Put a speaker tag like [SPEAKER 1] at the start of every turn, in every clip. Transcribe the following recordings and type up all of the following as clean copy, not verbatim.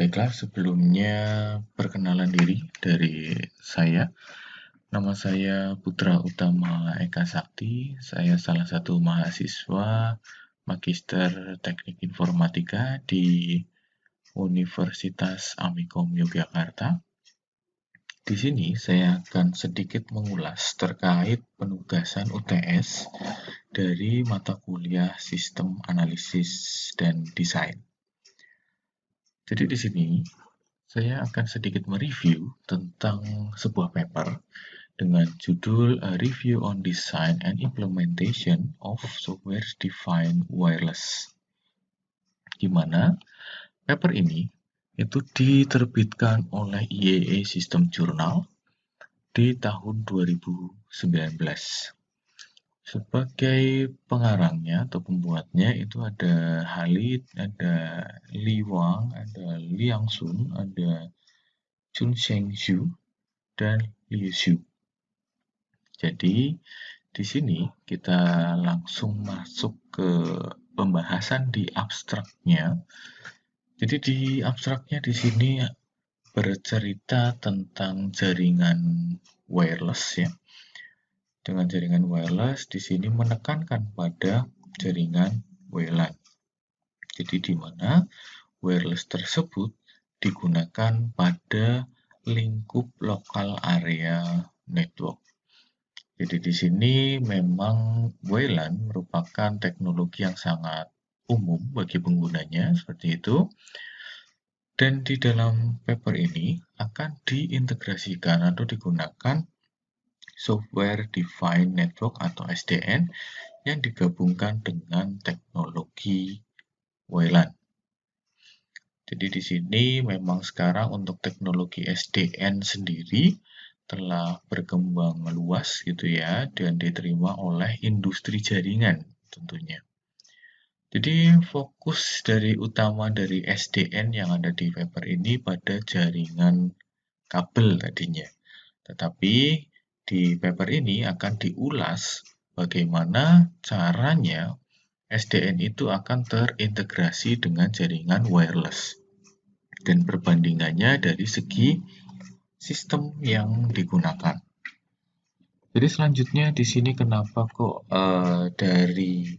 [SPEAKER 1] Baiklah, sebelumnya perkenalan diri dari saya. Nama saya Putra Utama Eka Sakti. Saya salah satu mahasiswa Magister Teknik Informatika di Universitas Amikom Yogyakarta. Di sini saya akan sedikit mengulas terkait penugasan UTS dari mata kuliah Sistem Analisis dan Desain. Jadi di sini saya akan sedikit mereview tentang sebuah paper dengan judul A Review on Design and Implementation of Software-Defined Wireless, di mana paper ini itu diterbitkan oleh IEEE System Journal di tahun 2019. Sebagai pengarangnya atau pembuatnya itu ada Halid, ada Li Wang, ada Liang Sun, ada Chun Sheng Xu, dan Liu Xu. Jadi di sini kita langsung masuk ke pembahasan di abstraknya. Jadi di abstraknya di sini bercerita tentang jaringan wireless ya. Dengan jaringan wireless di sini menekankan pada jaringan WLAN. Jadi di mana wireless tersebut digunakan pada lingkup lokal area network. Jadi di sini memang WLAN merupakan teknologi yang sangat umum bagi penggunanya seperti itu. Dan di dalam paper ini akan diintegrasikan atau digunakan Software Defined Network atau SDN yang digabungkan dengan teknologi WLAN. Jadi di sini memang sekarang untuk teknologi SDN sendiri telah berkembang luas gitu ya dan diterima oleh industri jaringan tentunya. Jadi fokus utama dari SDN yang ada di paper ini pada jaringan kabel tadinya. Tetapi di paper ini akan diulas bagaimana caranya SDN itu akan terintegrasi dengan jaringan wireless dan perbandingannya dari segi sistem yang digunakan. Jadi selanjutnya di sini kenapa kok dari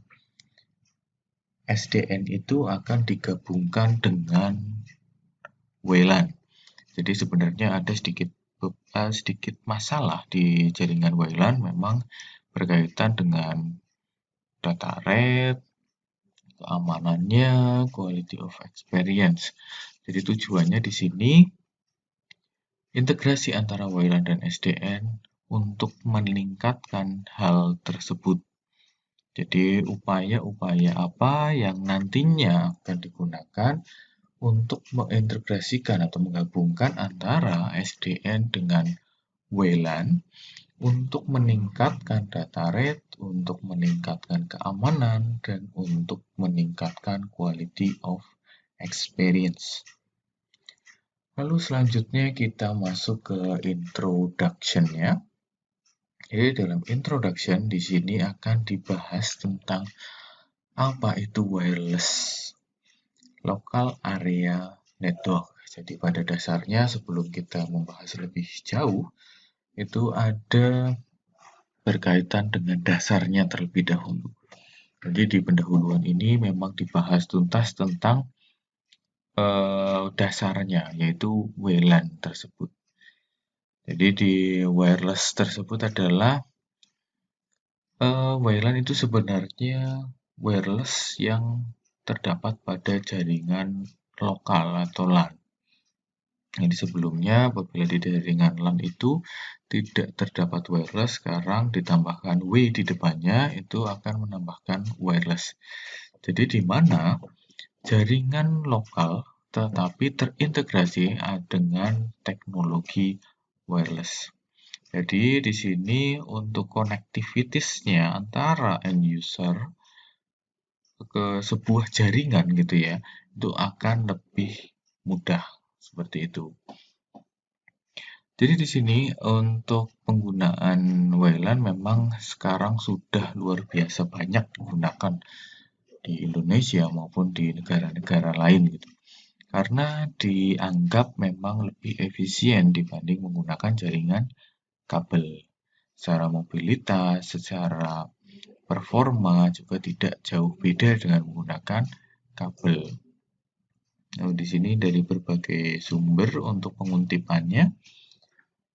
[SPEAKER 1] SDN itu akan digabungkan dengan WLAN. Jadi sebenarnya ada sedikit masalah di jaringan WLAN memang berkaitan dengan data rate, keamanannya, quality of experience. Jadi tujuannya di sini integrasi antara WLAN dan SDN untuk meningkatkan hal tersebut. Jadi upaya-upaya apa yang nantinya akan digunakan untuk mengintegrasikan atau menggabungkan antara SDN dengan WLAN untuk meningkatkan data rate, untuk meningkatkan keamanan, dan untuk meningkatkan quality of experience. Lalu selanjutnya kita masuk ke introduction-nya. Jadi dalam introduction di sini akan dibahas tentang apa itu wireless local area network. Jadi pada dasarnya sebelum kita membahas lebih jauh itu ada berkaitan dengan dasarnya terlebih dahulu. Jadi di pendahuluan ini memang dibahas tuntas tentang dasarnya yaitu WLAN tersebut. Jadi di wireless tersebut adalah WLAN itu sebenarnya wireless yang terdapat pada jaringan lokal atau LAN. Jadi sebelumnya apabila di jaringan LAN itu tidak terdapat wireless, sekarang ditambahkan W di depannya itu akan menambahkan wireless. Jadi di mana jaringan lokal tetapi terintegrasi dengan teknologi wireless. Jadi di sini untuk konektivitasnya antara end user ke sebuah jaringan gitu ya, itu akan lebih mudah seperti itu. Jadi di sini untuk penggunaan WLAN memang sekarang sudah luar biasa banyak digunakan di Indonesia maupun di negara-negara lain gitu. karena dianggap memang lebih efisien dibanding menggunakan jaringan kabel. Secara mobilitas, secara performa juga tidak jauh beda dengan menggunakan kabel. Nah, di sini dari berbagai sumber untuk penguntipannya.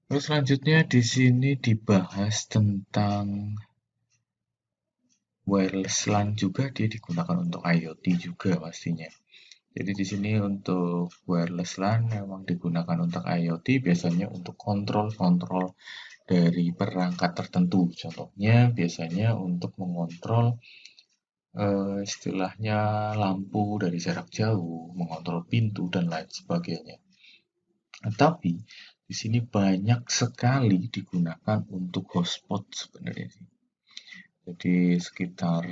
[SPEAKER 1] Terus selanjutnya di sini dibahas tentang wireless LAN juga, dia digunakan untuk IoT juga pastinya. Jadi di sini untuk wireless LAN memang digunakan untuk IoT, biasanya untuk kontrol-kontrol dari perangkat tertentu. Contohnya biasanya untuk mengontrol istilahnya lampu dari jarak jauh, mengontrol pintu dan lain sebagainya. Tetapi di sini banyak sekali digunakan untuk hotspot sebenarnya sih. Jadi sekitar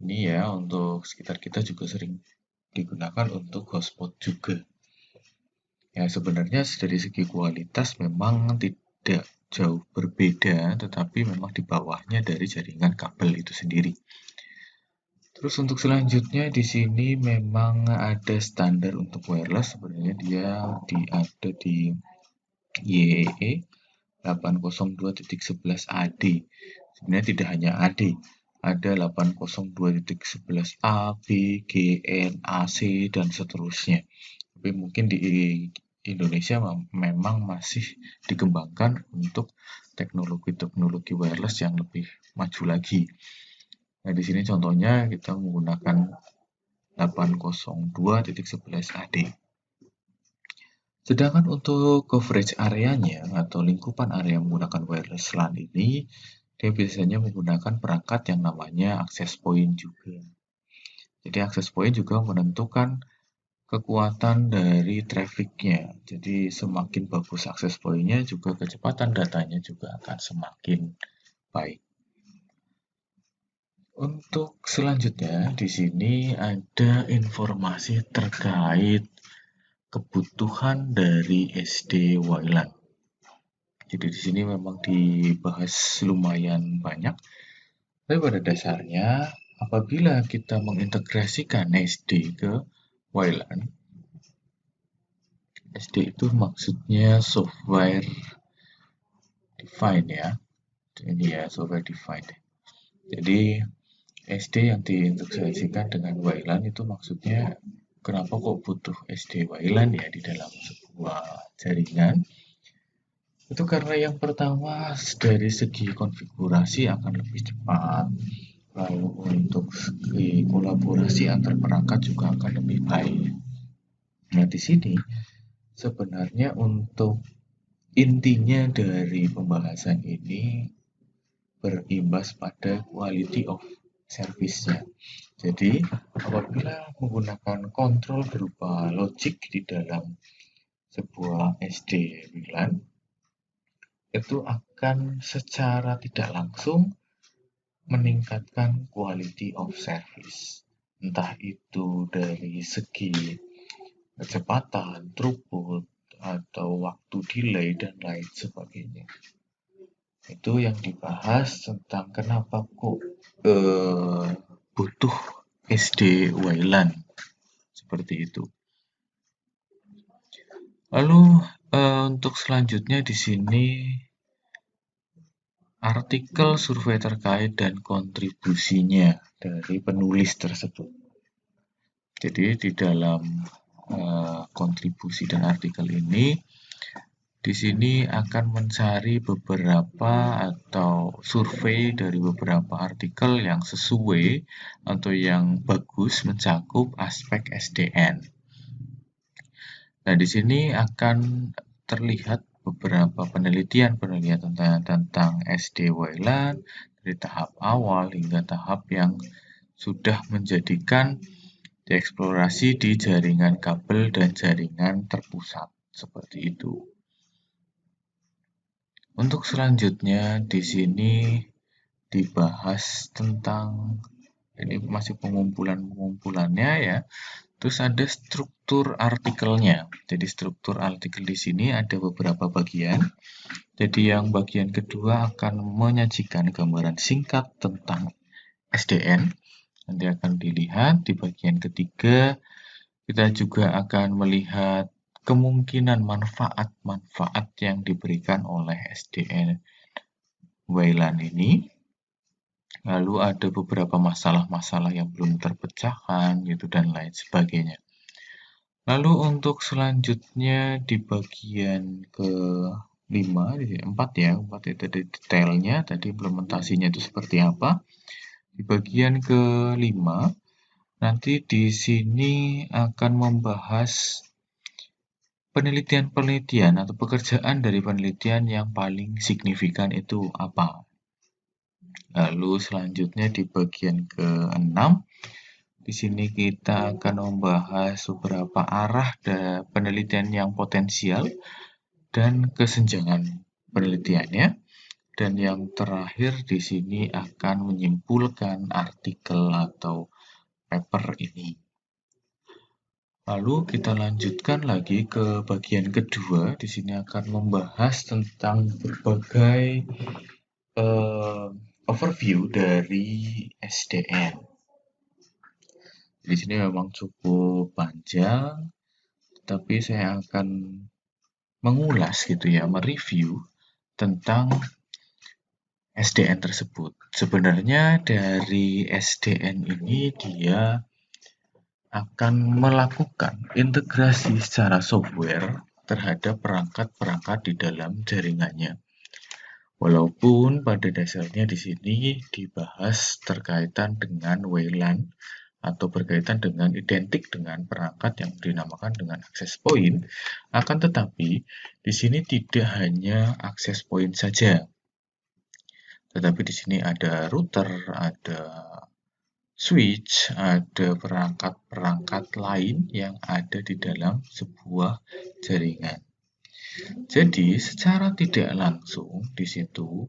[SPEAKER 1] ini ya, untuk sekitar kita juga sering digunakan untuk hotspot juga. Ya sebenarnya dari segi kualitas memang tidak jauh berbeda, tetapi memang di bawahnya dari jaringan kabel itu sendiri. Terus untuk selanjutnya di sini memang ada standar untuk wireless, sebenarnya dia ada di YEE 802.11 AD. Sebenarnya tidak hanya AD, ada 802.11A, B, G, N, AC, dan seterusnya. Tapi mungkin di Indonesia memang masih dikembangkan untuk teknologi-teknologi wireless yang lebih maju lagi. Nah, di sini contohnya kita menggunakan 802.11 AD. Sedangkan untuk coverage areanya atau lingkupan area menggunakan wireless LAN ini, dia biasanya menggunakan perangkat yang namanya access point juga. Jadi access point juga menentukan kekuatan dari trafficnya. Jadi semakin bagus access point-nya, juga kecepatan datanya juga akan semakin baik. Untuk selanjutnya di sini ada informasi terkait kebutuhan dari SD WLAN. Jadi di sini memang dibahas lumayan banyak. Tapi pada dasarnya apabila kita mengintegrasikan SD ke WLAN, SD itu maksudnya software defined ya. Ini ya software defined. Jadi SD yang diintegrasikan dengan WLAN itu maksudnya kenapa kok butuh SD WLAN ya di dalam sebuah jaringan? Itu karena yang pertama dari segi konfigurasi akan lebih cepat, lalu untuk segi kolaborasi antar perangkat juga akan lebih baik. Nah, di sini sebenarnya untuk intinya dari pembahasan ini berimbas pada quality of service-nya. Jadi, apabila menggunakan kontrol berupa logic di dalam sebuah SD WLAN, itu akan secara tidak langsung meningkatkan quality of service. Entah itu dari segi kecepatan, throughput, atau waktu delay, dan lain sebagainya. Itu yang dibahas tentang kenapa kok butuh SD WLAN seperti itu. Lalu untuk selanjutnya di sini artikel survei terkait dan kontribusinya dari penulis tersebut. Jadi di dalam kontribusi dan artikel ini, di sini akan mencari beberapa atau survei dari beberapa artikel yang sesuai atau yang bagus mencakup aspek SDN. Nah, di sini akan terlihat beberapa penelitian tentang SD WLAN dari tahap awal hingga tahap yang sudah menjadikan dieksplorasi di jaringan kabel dan jaringan terpusat seperti itu. Untuk selanjutnya di sini dibahas tentang ini masih pengumpulannya ya. Terus ada struktur artikelnya. Jadi struktur artikel di sini ada beberapa bagian. Jadi yang bagian kedua akan menyajikan gambaran singkat tentang SDN. Nanti akan dilihat di bagian ketiga Kita juga akan melihat kemungkinan manfaat-manfaat yang diberikan oleh SDN Wayland ini. Lalu ada beberapa masalah-masalah yang belum terpecahkan gitu dan lain sebagainya. Lalu untuk selanjutnya di bagian ke-5, 4 ya, 4 itu ada detailnya, tadi implementasinya itu seperti apa. Di bagian ke-5, nanti di sini akan membahas penelitian-penelitian atau pekerjaan dari penelitian yang paling signifikan itu apa. Lalu selanjutnya di bagian ke-6, di sini kita akan membahas beberapa arah penelitian yang potensial dan kesenjangan penelitiannya. Dan yang terakhir di sini akan menyimpulkan artikel atau paper ini. Lalu kita lanjutkan lagi ke bagian kedua. Di sini akan membahas tentang berbagai overview dari SDN. Di sini memang cukup panjang, tapi saya akan mengulas gitu ya, mereview tentang SDN tersebut. Sebenarnya dari SDN ini dia akan melakukan integrasi secara software terhadap perangkat-perangkat di dalam jaringannya. Walaupun pada dasarnya di sini dibahas terkaitan dengan WLAN atau berkaitan dengan identik dengan perangkat yang dinamakan dengan access point, akan tetapi di sini tidak hanya access point saja, tetapi di sini ada router, ada switch, ada perangkat-perangkat lain yang ada di dalam sebuah jaringan. Jadi, secara tidak langsung di situ,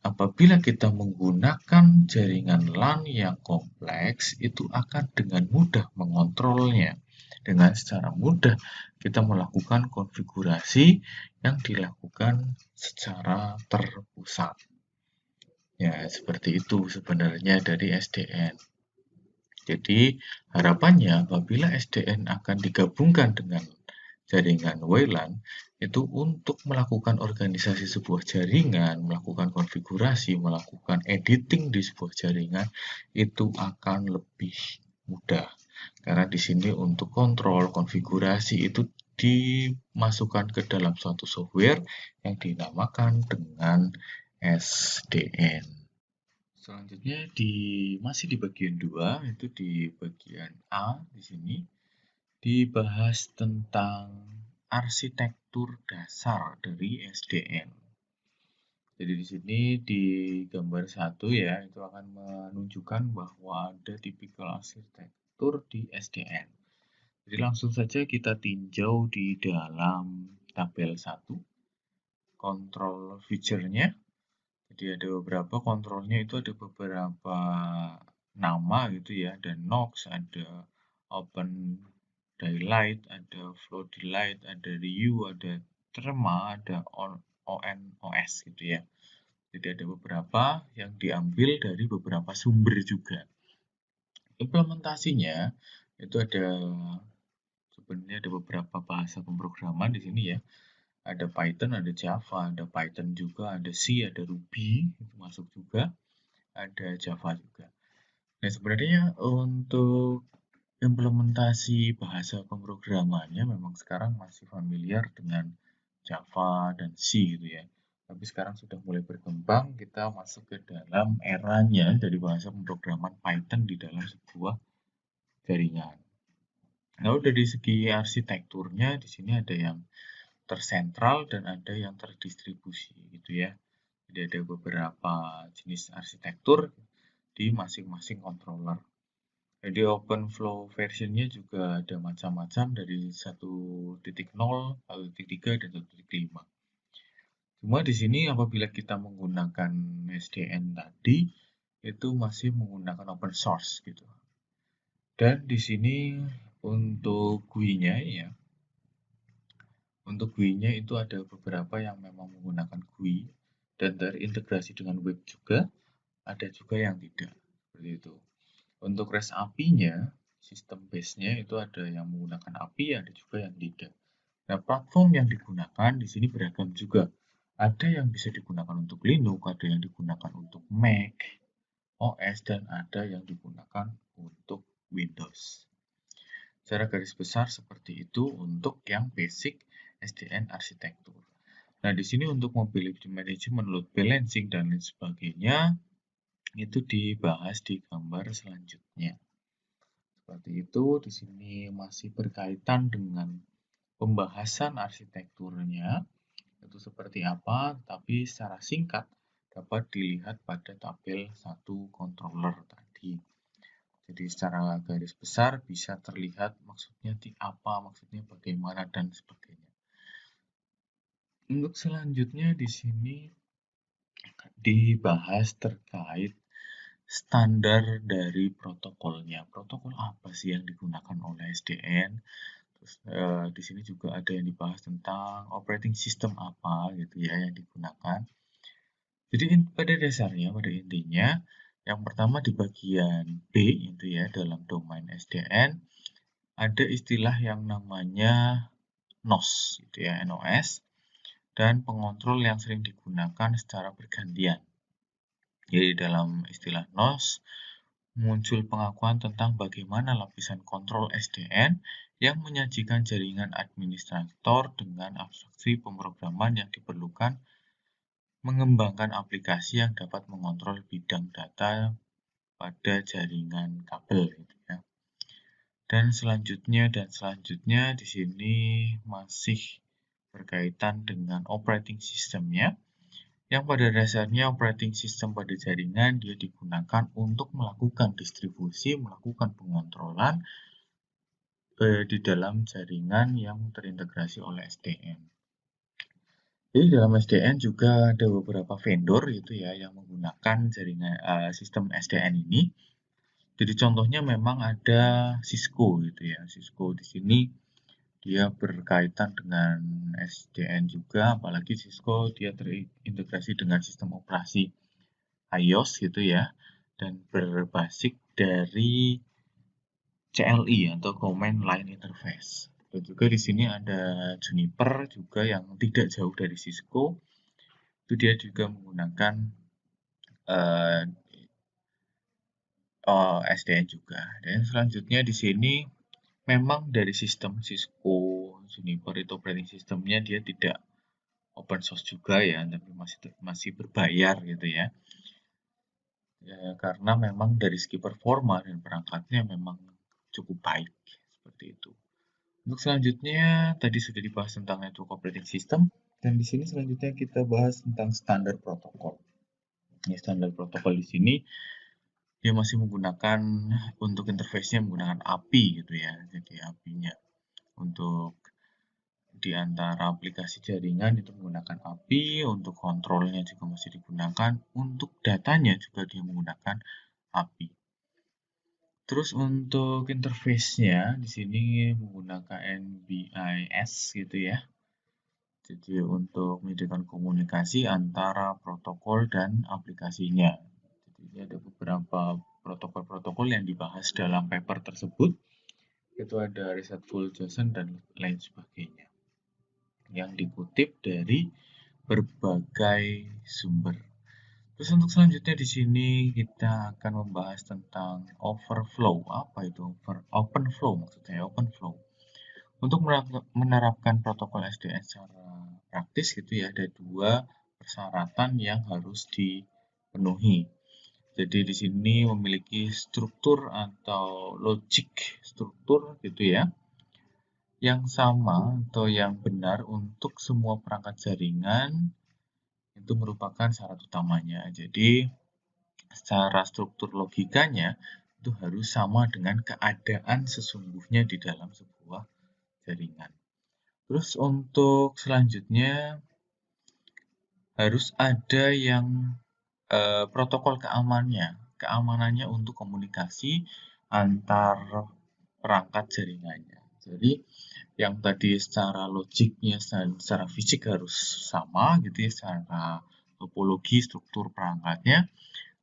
[SPEAKER 1] apabila kita menggunakan jaringan LAN yang kompleks, itu akan dengan mudah mengontrolnya. Dengan secara mudah kita melakukan konfigurasi yang dilakukan secara terpusat. Ya, seperti itu sebenarnya dari SDN. Jadi, harapannya apabila SDN akan digabungkan dengan jaringan WLAN, itu untuk melakukan organisasi sebuah jaringan, melakukan konfigurasi, melakukan editing di sebuah jaringan, itu akan lebih mudah. Karena di sini untuk kontrol, konfigurasi itu dimasukkan ke dalam suatu software yang dinamakan dengan SDN. Selanjutnya masih di bagian 2, itu di bagian A di sini dibahas tentang arsitektur dasar dari SDN. Jadi di sini di gambar 1 ya, itu akan menunjukkan bahwa ada tipikal arsitektur di SDN. Jadi langsung saja kita tinjau di dalam tabel 1, kontrol feature-nya. Jadi ada beberapa kontrolnya, itu ada beberapa nama gitu ya, ada Knox, ada Open Daylight, ada Flow Daylight, ada Riu, ada Trema, ada ONOS gitu ya. Jadi ada beberapa yang diambil dari beberapa sumber juga. Implementasinya itu sebenarnya ada beberapa bahasa pemrograman di sini ya. Ada Python, ada Java, ada Python juga, ada C, ada Ruby, itu masuk juga, ada Java juga. Nah, sebenarnya untuk implementasi bahasa pemrogramannya memang sekarang masih familiar dengan Java dan C gitu ya. Tapi sekarang sudah mulai berkembang, kita masuk ke dalam eranya dari bahasa pemrograman Python di dalam sebuah jaringan. Lalu dari segi arsitekturnya di sini ada yang tersentral dan ada yang terdistribusi gitu ya. Jadi ada beberapa jenis arsitektur di masing-masing controller. Jadi OpenFlow versionnya juga ada macam-macam dari 1.0, 1.3, dan 1.5. Cuma di sini apabila kita menggunakan SDN tadi, itu masih menggunakan open source gitu. Dan di sini untuk GUI-nya ya, untuk GUI-nya itu ada beberapa yang memang menggunakan GUI dan terintegrasi dengan web juga, ada juga yang tidak, seperti itu. Untuk REST API-nya, sistem base-nya itu ada yang menggunakan API, ada juga yang tidak. Nah, platform yang digunakan di sini beragam juga. Ada yang bisa digunakan untuk Linux, ada yang digunakan untuk Mac, OS, dan ada yang digunakan untuk Windows. Secara garis besar seperti itu untuk yang basic SDN arsitektur. Nah, di sini untuk mobility management, load balancing, dan lain sebagainya, itu dibahas di gambar selanjutnya. Seperti itu, di sini masih berkaitan dengan pembahasan arsitekturnya, itu seperti apa, tapi secara singkat dapat dilihat pada tabel 1 controller tadi. Jadi secara garis besar bisa terlihat maksudnya di apa, maksudnya bagaimana, dan sebagainya. Untuk selanjutnya di sini dibahas terkait standar dari protokolnya. Protokol apa sih yang digunakan oleh SDN? Terus di sini juga ada yang dibahas tentang operating system apa gitu ya yang digunakan. Jadi pada dasarnya, pada intinya, yang pertama di bagian B itu ya dalam domain SDN ada istilah yang namanya NOS, gitu ya, NOS, dan pengontrol yang sering digunakan secara bergantian. Jadi dalam istilah NOS muncul pengakuan tentang bagaimana lapisan kontrol SDN yang menyajikan jaringan administrator dengan abstraksi pemrograman yang diperlukan mengembangkan aplikasi yang dapat mengontrol bidang data pada jaringan kabel gitu ya. Dan selanjutnya di sini masih berkaitan dengan operating systemnya, yang pada dasarnya operating system pada jaringan dia digunakan untuk melakukan distribusi, melakukan pengontrolan di dalam jaringan yang terintegrasi oleh SDN. Jadi dalam SDN juga ada beberapa vendor gitu ya yang menggunakan jaringan sistem SDN ini. Jadi contohnya memang ada Cisco gitu ya. Cisco di sini dia berkaitan dengan SDN juga, apalagi Cisco dia terintegrasi dengan sistem operasi iOS gitu ya, dan berbasis dari CLI atau Command Line Interface. Dan juga di sini ada Juniper juga yang tidak jauh dari Cisco. Itu dia juga menggunakan SDN juga. Dan selanjutnya di sini memang dari sistem Cisco Juniper itu operating systemnya dia tidak open source juga ya, tapi masih berbayar gitu ya. Ya, karena memang dari segi performa dan perangkatnya memang cukup baik seperti itu. Untuk selanjutnya tadi sudah dibahas tentang network operating system, dan di sini selanjutnya kita bahas tentang standar protokol. Ya, standar protokol di sini dia masih menggunakan untuk interface-nya menggunakan API gitu ya. Jadi API-nya untuk di antara aplikasi jaringan itu menggunakan API, untuk kontrolnya juga masih digunakan, untuk datanya juga dia menggunakan API. Terus untuk interface-nya di sini menggunakan NBIS gitu ya. Jadi untuk menyediakan komunikasi antara protokol dan aplikasinya. Jadi ada beberapa protokol-protokol yang dibahas dalam paper tersebut. Itu ada Resetful JSON dan lain sebagainya. Yang dikutip dari berbagai sumber. Terus untuk selanjutnya di sini kita akan membahas tentang overflow. Apa itu open flow maksudnya? Open flow. Untuk menerapkan protokol SDN secara praktis gitu ya, ada dua persyaratan yang harus dipenuhi. Jadi di sini memiliki struktur atau logic struktur gitu ya, yang sama atau yang benar untuk semua perangkat jaringan itu merupakan syarat utamanya. Jadi secara struktur logikanya itu harus sama dengan keadaan sesungguhnya di dalam sebuah jaringan. Terus untuk selanjutnya harus ada yang protokol keamanannya untuk komunikasi antar perangkat jaringannya. Jadi yang tadi secara logiknya, secara fisik harus sama gitu ya, secara topologi struktur perangkatnya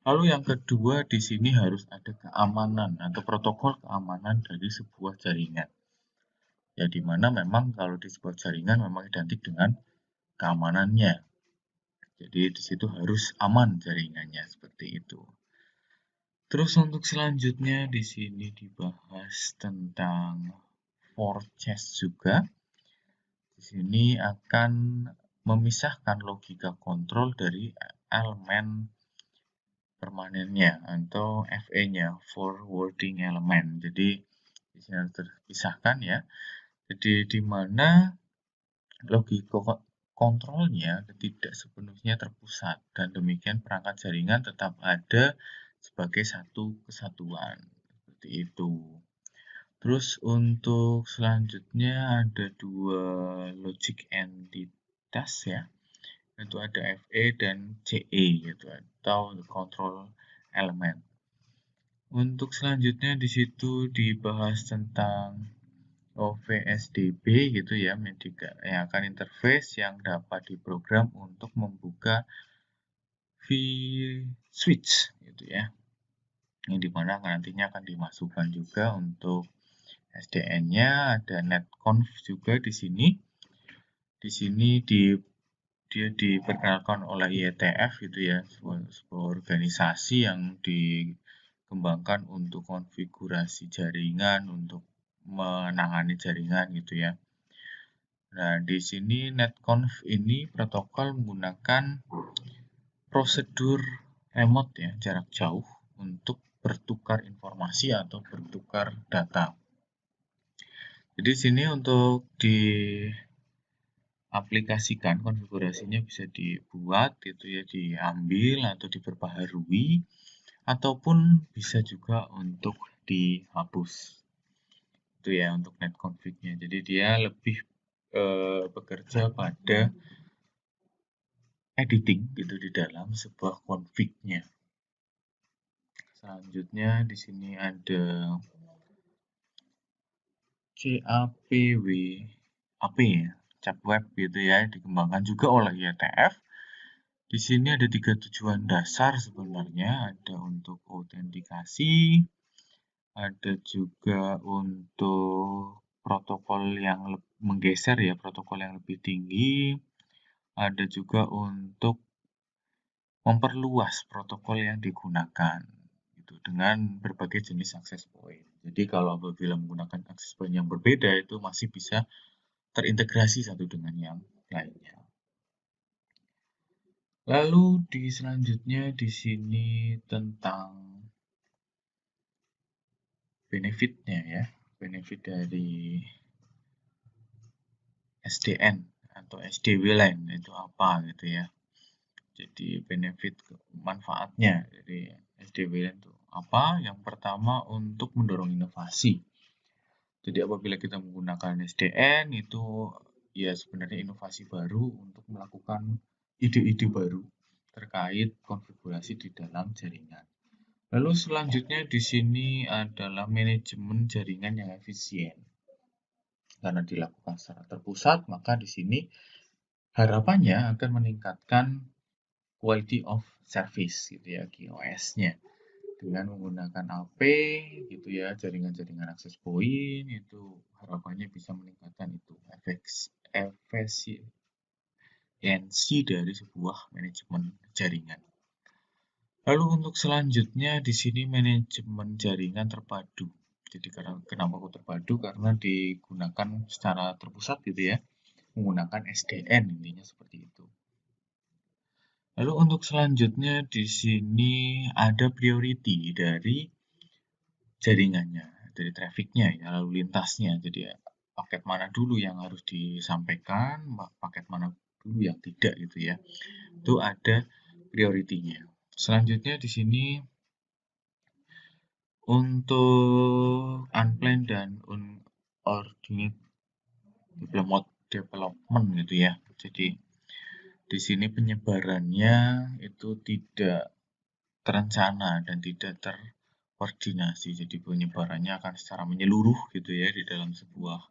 [SPEAKER 1] Lalu yang kedua di sini harus ada keamanan atau protokol keamanan dari sebuah jaringan. Ya di mana memang kalau di sebuah jaringan memang identik dengan keamanannya. Jadi di situ harus aman jaringannya seperti itu. Terus untuk selanjutnya di sini dibahas tentang forecast juga. Di sini akan memisahkan logika kontrol dari elemen permanennya atau FE-nya, forwarding element. Jadi di sini harus terpisahkan ya. Jadi di mana logika kontrolnya tidak sepenuhnya terpusat dan demikian perangkat jaringan tetap ada sebagai satu kesatuan. Seperti itu. Terus untuk selanjutnya ada dua logic entitas ya, yaitu ada FE dan CE gitu atau control element. Untuk selanjutnya di situ dibahas tentang OVSDB gitu ya, yang akan interface yang dapat diprogram untuk membuka V-switch gitu ya. Yang dimana nantinya akan dimasukkan juga untuk SDN-nya, ada netconf juga di sini. Di sini dia diperkenalkan oleh IETF gitu ya, sebuah organisasi yang dikembangkan untuk konfigurasi jaringan, untuk menangani jaringan gitu ya. Nah, di sini netconf ini protokol menggunakan prosedur remote ya, jarak jauh untuk bertukar informasi atau bertukar data. Jadi sini untuk diaplikasikan konfigurasinya bisa dibuat gitu ya, diambil atau diperbaharui ataupun bisa juga untuk dihapus. Itu ya untuk net config-nya. Jadi dia lebih bekerja pada editing gitu di dalam sebuah config-nya. Selanjutnya di sini ada CAPW-AP ya, cap web gitu ya, dikembangkan juga oleh IETF. Di sini ada 3 tujuan dasar sebenarnya, ada untuk autentikasi, ada juga untuk protokol yang menggeser ya, protokol yang lebih tinggi, ada juga untuk memperluas protokol yang digunakan gitu, dengan berbagai jenis access point. Jadi kalau apabila menggunakan access point yang berbeda itu masih bisa terintegrasi satu dengan yang lainnya. Lalu di selanjutnya di sini tentang benefitnya ya, benefit dari SDN atau SDW line itu apa gitu ya. Jadi benefit manfaatnya dari SDW line itu apa? Yang pertama untuk mendorong inovasi. Jadi apabila kita menggunakan SDN itu ya sebenarnya inovasi baru untuk melakukan ide-ide baru terkait konfigurasi di dalam jaringan. Lalu selanjutnya di sini adalah manajemen jaringan yang efisien. Karena dilakukan secara terpusat, maka di sini harapannya akan meningkatkan quality of service gitu ya, QoS-nya. Dengan menggunakan AP gitu ya, jaringan-jaringan access point itu harapannya bisa meningkatkan itu efisiensi dari sebuah manajemen jaringan. Lalu untuk selanjutnya di sini manajemen jaringan terpadu. Jadi kenapa kok terpadu? Karena digunakan secara terpusat gitu ya, menggunakan SDN intinya seperti itu. Lalu untuk selanjutnya di sini ada priority dari jaringannya, dari trafficnya ya, lalu lintasnya. Jadi paket mana dulu yang harus disampaikan, paket mana dulu yang tidak gitu ya. Itu ada priority-nya. Selanjutnya di sini untuk unplanned dan uncoordinated development gitu ya. Jadi di sini penyebarannya itu tidak terencana dan tidak terkoordinasi. Jadi penyebarannya akan secara menyeluruh gitu ya di dalam sebuah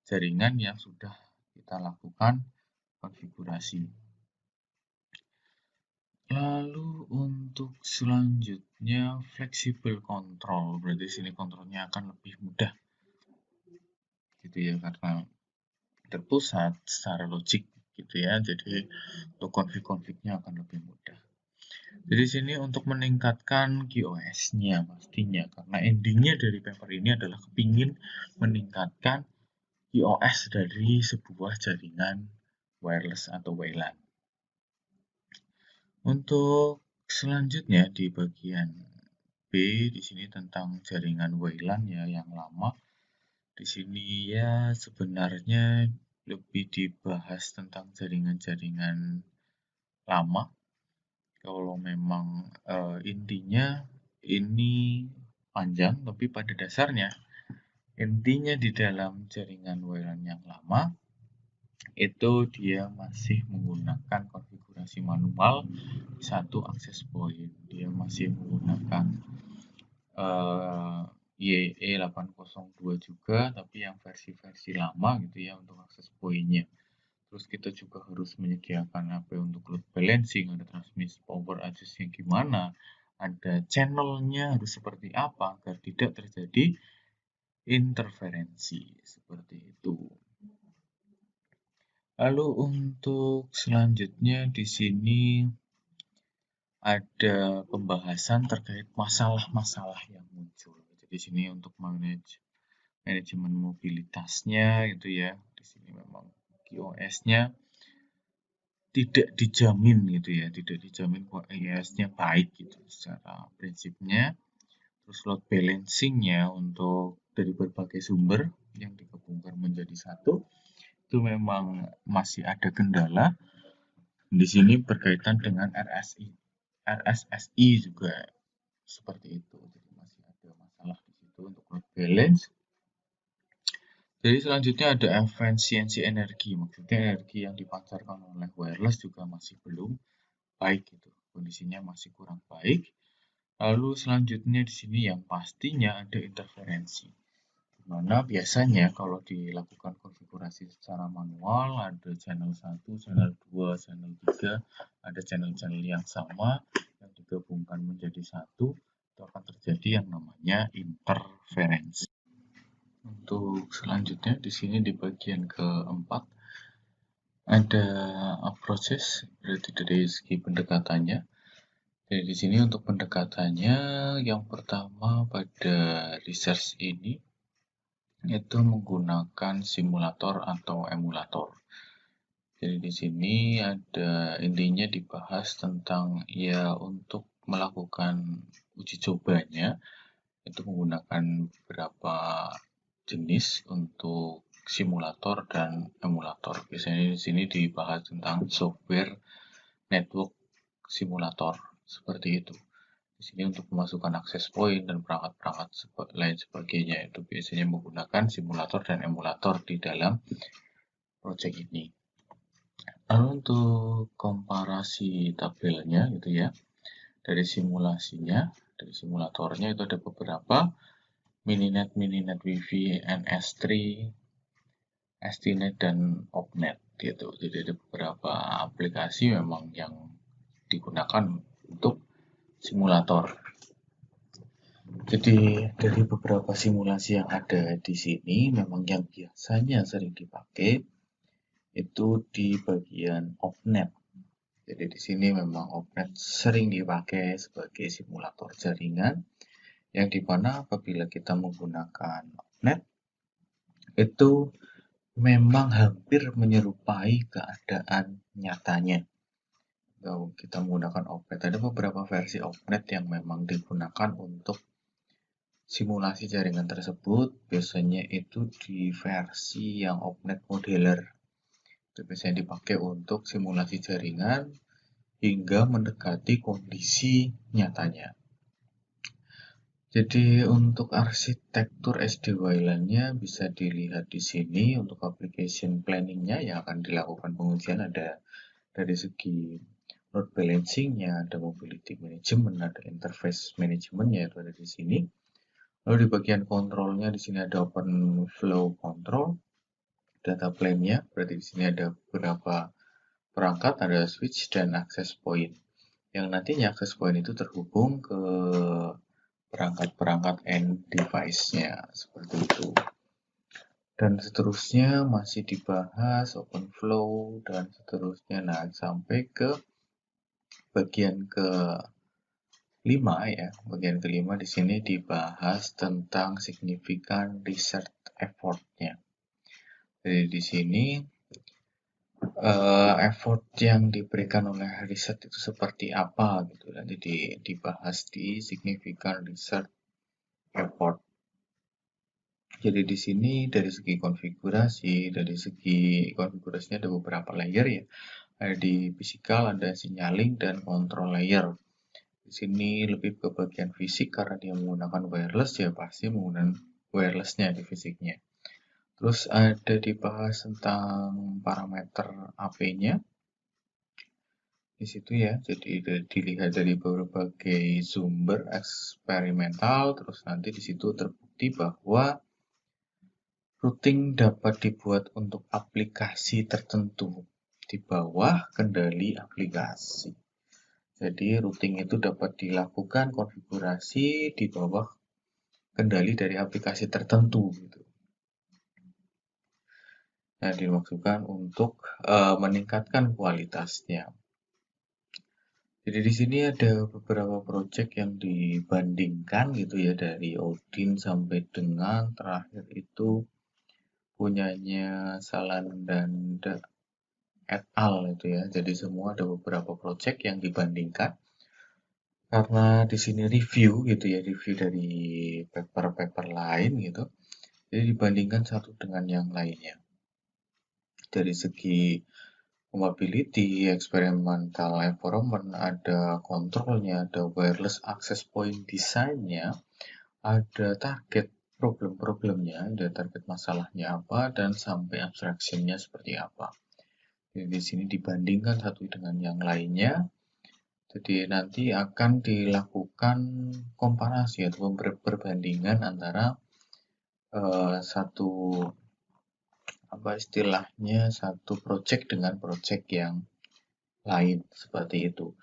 [SPEAKER 1] jaringan yang sudah kita lakukan konfigurasi. Lalu untuk selanjutnya fleksibel kontrol, berarti sini kontrolnya akan lebih mudah gitu ya, karena terpusat secara logik gitu ya. Jadi untuk konflik-konfliknya akan lebih mudah. Jadi sini untuk meningkatkan QoS-nya pastinya, karena endingnya dari paper ini adalah kepingin meningkatkan QoS dari sebuah jaringan wireless atau WLAN. Untuk selanjutnya di bagian B, di sini tentang jaringan WLAN ya yang lama. Di sini ya sebenarnya lebih dibahas tentang jaringan-jaringan lama. Kalau memang intinya ini panjang, tapi pada dasarnya intinya di dalam jaringan WLAN yang lama itu dia masih menggunakan konfigurasi manual satu akses point. Dia masih menggunakan YE802 juga, tapi yang versi-versi lama gitu ya untuk akses poinnya. Terus kita juga harus menyediakan apa untuk load balancing, ada transmisi power adjustnya gimana, ada channelnya harus seperti apa agar tidak terjadi interferensi seperti itu. Lalu untuk selanjutnya di sini ada pembahasan terkait masalah-masalah yang muncul. Jadi di sini untuk manajemen mobilitasnya gitu ya. Di sini memang QoS-nya tidak dijamin gitu ya, tidak dijamin QoS-nya baik gitu secara prinsipnya. Terus load balancing-nya untuk dari berbagai sumber yang digabungkan menjadi satu itu memang masih ada kendala. Di sini berkaitan dengan RSSI juga seperti itu. Jadi masih ada masalah di situ untuk load balance. Jadi selanjutnya ada efisiensi energi. Maksudnya energi yang dipancarkan oleh wireless juga masih belum baik gitu. Kondisinya masih kurang baik. Lalu selanjutnya di sini yang pastinya ada interferensi. Dimana biasanya kalau dilakukan konfigurasi secara manual ada channel 1, channel 2, channel 3, ada channel-channel yang sama yang digabungkan menjadi satu, itu akan terjadi yang namanya interferensi. Untuk selanjutnya di sini di bagian keempat ada approaches, berarti dari segi pendekatannya. Jadi di sini untuk pendekatannya yang pertama pada research ini itu menggunakan simulator atau emulator. Jadi di sini ada intinya dibahas tentang ya untuk melakukan uji cobanya itu menggunakan beberapa jenis untuk simulator dan emulator. Biasanya di sini dibahas tentang software network simulator seperti itu. Di sini untuk memasukkan akses point dan perangkat-perangkat lain sebagainya itu biasanya menggunakan simulator dan emulator di dalam project ini. Lalu untuk komparasi tabelnya gitu ya, dari simulasinya, dari simulatornya itu ada beberapa Mininet Wi-Fi, NS3, STNet dan OPNet gitu. Jadi ada beberapa aplikasi memang yang digunakan untuk simulator. Jadi dari beberapa simulasi yang ada di sini memang yang biasanya sering dipakai itu di bagian OPNet. Jadi di sini memang OPNet sering dipakai sebagai simulator jaringan yang dimana apabila kita menggunakan OPNet itu memang hampir menyerupai keadaan nyatanya. Kalau kita menggunakan OPNet, ada beberapa versi OPNet yang memang digunakan untuk simulasi jaringan tersebut. Biasanya itu di versi yang OPNet modeler. Itu biasanya dipakai untuk simulasi jaringan hingga mendekati kondisi nyatanya. Jadi untuk arsitektur SD-WLAN-nya bisa dilihat di sini. Untuk application planning-nya yang akan dilakukan pengujian ada dari segi load balancing-nya, ada mobility management, ada interface management-nya itu ada di sini. Lalu di bagian kontrolnya di sini ada open flow control, data plane-nya, berarti di sini ada beberapa perangkat, ada switch dan access point. yang nantinya access point itu terhubung ke perangkat-perangkat end device-nya, seperti itu. Dan seterusnya masih dibahas open flow dan seterusnya. Nah, sampai ke bagian kelima ya. Bagian kelima di sini dibahas tentang signifikan research effort-nya. Jadi di sini effort yang diberikan oleh riset itu seperti apa gitu. Nanti dibahas di signifikan research effort. Jadi di sini dari segi konfigurasinya ada beberapa layer ya. Ada di physical, ada signaling dan control layer. Di sini lebih ke bagian fisik karena dia menggunakan wireless ya pasti menggunakan wirelessnya di fisiknya. Terus ada dibahas tentang parameter AP-nya di situ ya. Jadi dilihat dari berbagai sumber eksperimental, terus nanti di situ terbukti bahwa routing dapat dibuat untuk aplikasi tertentu di bawah kendali aplikasi. Jadi routing itu dapat dilakukan konfigurasi di bawah kendali dari aplikasi tertentu gitu. Nah, dimaksudkan untuk meningkatkan kualitasnya. Jadi di sini ada beberapa project yang dibandingkan gitu ya dari Odin sampai dengan terakhir itu punyanya Salandanda et al. Itu ya. Jadi semua ada beberapa project yang dibandingkan. Karena di sini review gitu ya, review dari paper-paper lain gitu. Jadi dibandingkan satu dengan yang lainnya. Dari segi compatibility, experimental environment, ada kontrolnya, ada wireless access point desainnya, ada target problem-problemnya, ada target masalahnya apa, dan sampai abstraction-nya seperti apa. Jadi di sini dibandingkan satu dengan yang lainnya. Jadi nanti akan dilakukan komparasi atau perbandingan antara satu project dengan project yang lain seperti itu.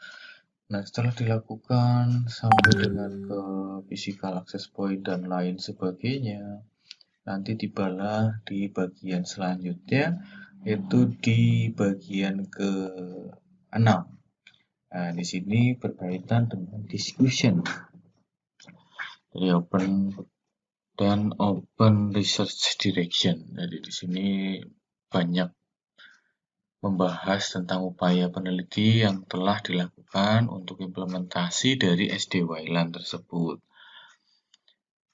[SPEAKER 1] Nah, setelah dilakukan sampai dengan ke physical access point dan lain sebagainya, nanti tibalah di bagian selanjutnya, yaitu di bagian ke-6. Nah, di sini berkaitan dengan discussion. Jadi open research direction. Jadi di sini banyak membahas tentang upaya peneliti yang telah dilakukan untuk implementasi dari SD Wayland tersebut.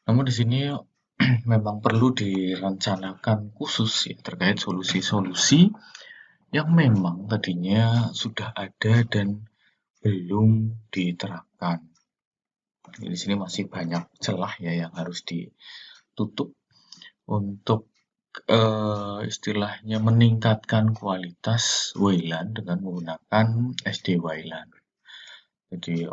[SPEAKER 1] Namun di sini memang perlu direncanakan khusus ya terkait solusi-solusi yang memang tadinya sudah ada dan belum diterapkan. Di sini masih banyak celah ya yang harus ditutup untuk istilahnya meningkatkan kualitas Wayland dengan menggunakan SD Wayland. Jadi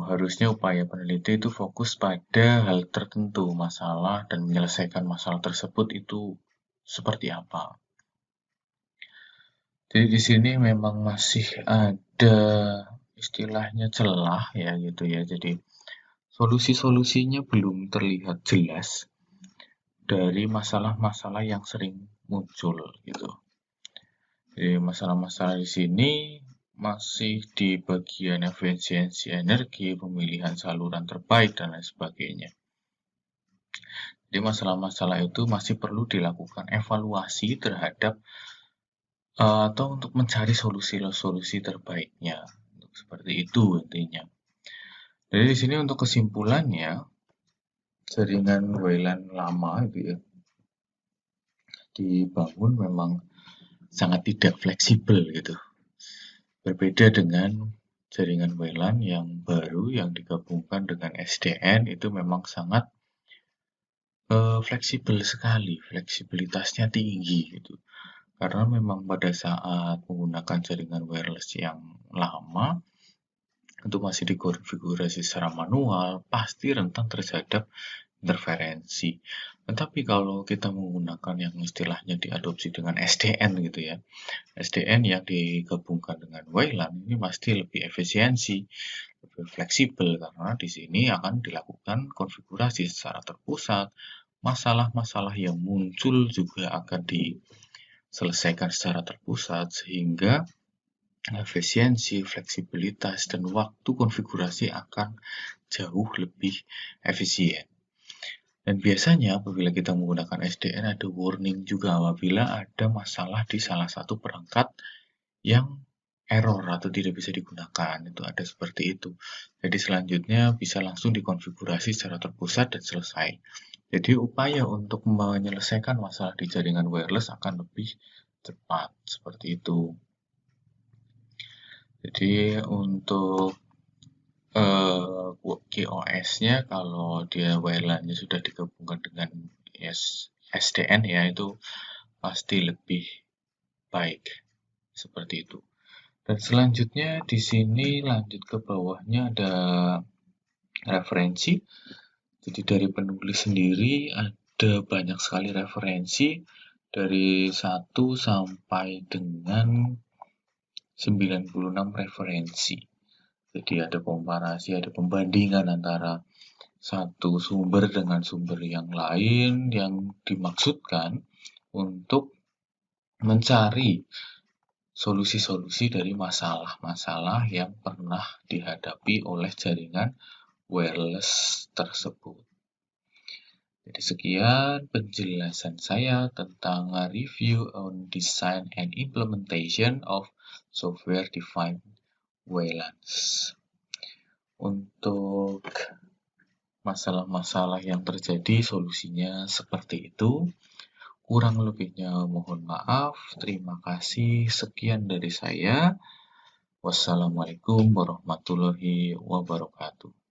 [SPEAKER 1] harusnya upaya peneliti itu fokus pada hal tertentu masalah dan menyelesaikan masalah tersebut itu seperti apa. Jadi di sini memang masih ada istilahnya celah ya gitu ya. Jadi solusi-solusinya belum terlihat jelas dari masalah-masalah yang sering muncul gitu. Jadi masalah-masalah di sini masih di bagian efisiensi energi, pemilihan saluran terbaik dan lain sebagainya. Jadi masalah-masalah itu masih perlu dilakukan evaluasi terhadap atau untuk mencari solusi-solusi terbaiknya. Seperti itu intinya. Jadi di sini untuk kesimpulannya, jaringan Wayland lama itu ya dibangun memang sangat tidak fleksibel gitu. Berbeda dengan jaringan Wayland yang baru yang digabungkan dengan SDN itu memang sangat fleksibel sekali, fleksibilitasnya tinggi gitu. Karena memang pada saat menggunakan jaringan wireless yang lama itu masih dikonfigurasi secara manual, pasti rentan terhadap interferensi. Tetapi kalau kita menggunakan yang istilahnya diadopsi dengan SDN gitu ya, SDN yang digabungkan dengan WLAN ini pasti lebih efisiensi, lebih fleksibel karena di sini akan dilakukan konfigurasi secara terpusat. Masalah-masalah yang muncul juga akan diselesaikan secara terpusat sehingga efisiensi, fleksibilitas, dan waktu konfigurasi akan jauh lebih efisien. Dan biasanya apabila kita menggunakan SDN ada warning juga apabila ada masalah di salah satu perangkat yang error atau tidak bisa digunakan. Itu ada seperti itu. Jadi selanjutnya bisa langsung dikonfigurasi secara terpusat dan selesai. Jadi upaya untuk menyelesaikan masalah di jaringan wireless akan lebih cepat seperti itu. Jadi untuk QoS-nya kalau dia WLAN-nya sudah digabungkan dengan SDN ya itu pasti lebih baik seperti itu. Dan selanjutnya di sini lanjut ke bawahnya ada referensi. Jadi dari penulis sendiri ada banyak sekali referensi dari 1 sampai dengan 96 referensi. Jadi ada komparasi, ada pembandingan antara satu sumber dengan sumber yang lain yang dimaksudkan untuk mencari solusi-solusi dari masalah-masalah yang pernah dihadapi oleh jaringan wireless tersebut. Jadi sekian penjelasan saya tentang review on design and implementation of software defined WLANs. Untuk masalah-masalah yang terjadi solusinya seperti itu. Kurang lebihnya mohon maaf. Terima kasih. Sekian dari saya. Wassalamualaikum warahmatullahi wabarakatuh.